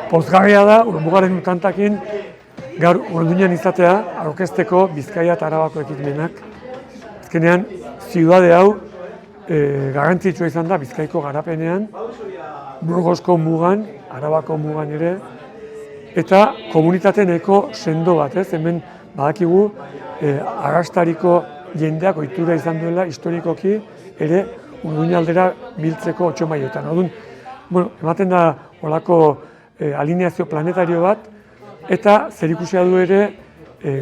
Pozgarria da, Urmugaren utantakin, gaur Urduñan izatea, aurkezteko Bizkaia eta Arabako ekimenak. Azkenean, ziudade hau garrantzitsua izan da Bizkaiko garapenean, Burgosko mugan, Arabako mugan ere, eta komunitate nahiko sendo bat, ez? Hemen badakigu arrastariko jendeak ohitura izan duela historikoki ere Urduña aldera biltzeko 8 mailetan. Orduan, ematen da holako alineazio planetario bat, eta zerikusia du ere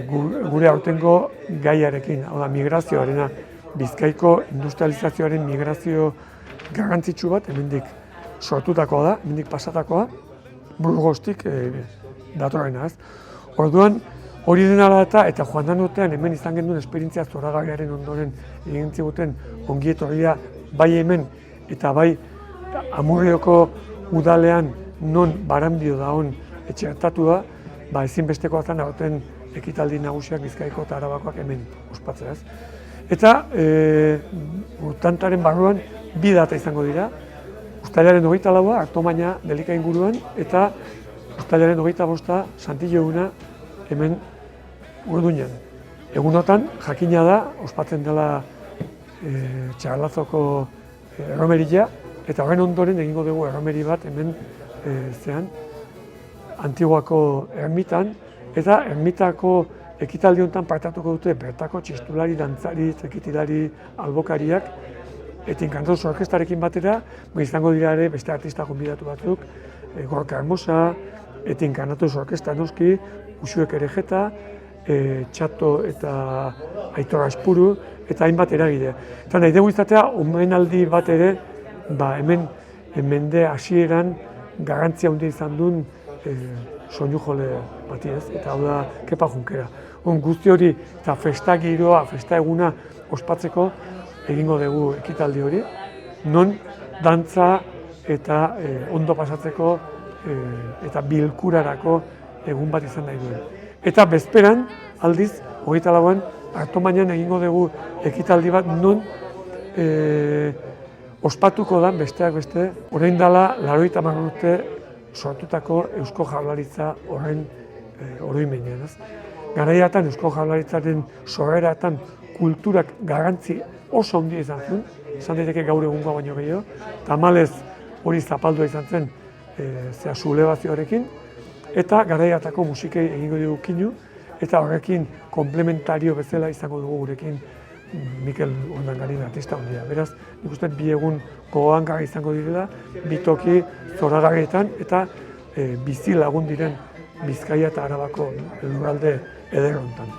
gure aurtengo gaiarekin, hau da migrazioarena, Bizkaiko industrializazioaren migrazio garrantzitsu bat, hemendik sortutakoa da, hemendik pasatakoa, Burgostik datorrena, ez. Orduan, hori dena eta joan den urtean hemen izan genuen esperientzia zoragarriaren ondoren egin ziguten ongi etorria bai hemen eta bai Amurrioko udalean non Barandio dagoen etxertatua, ezinbestekoa zen aurten ekitaldi nagusiak Bizkaiko eta Arabakoak hemen ospatzea, ez. Eta urtantaren barruan bi data izango dira, uztailaren 24a Artomaina Delika inguruan eta uztailaren 25a Santillo eguna hemen Urduñan. Egunotan jakina da, ospatzen dela Txarlazoko erromeria, eta horren ondoren egingo dugu erromeri bat hemen Antiguako ermitan, eta ermitako ekitaldi honetan partatuko dute bertako txistulari, dantzari, txekitilari, albokariak, eta Inkantuz orkestarekin batera, izango dira ere beste artista gonbidatu batzuk, Gorka Hermosa, eta Inkantuz orkesta noski, Uxuek Erejeta, Txato eta Aitor Aspuru, eta hainbat eragile. Eta nahi dugu izatea, omenaldi bat ere, hemen mende hasieran garrantzia handia izan duen soinu jole bati, ez, eta hau da Kepa Junkera. Guzti hori eta festa giroa, festa eguna ospatzeko egingo dugu ekitaldi hori, non dantza eta ondo pasatzeko eta bilkurarako egun bat izan nahi duen. Eta bezperan, aldiz, 24an, Artomainan egingo dugu ekitaldi bat non ospatuko da besteak beste, orain dela 80 urte sortutako Eusko Jaurlaritza horren oroimenean. Garaiatan Eusko Jaurlaritzaren sorreratan kulturak garrantzi oso handia izan zuen, izan daiteke gaur egungoa baino gehiago, tamalez hori zapaldua izan zen sublevazioarekin, eta garaiatako musikei egingo dugu kinu, eta horrekin komplementario bezala izango dugu gurekin Mikel Urdangarin artista handia. Beraz, nik uste bi egun gogoangarri izango direla, bi toki zoragarrietan eta bizi lagun diren Bizkaia eta Arabako lurralde eder honetan.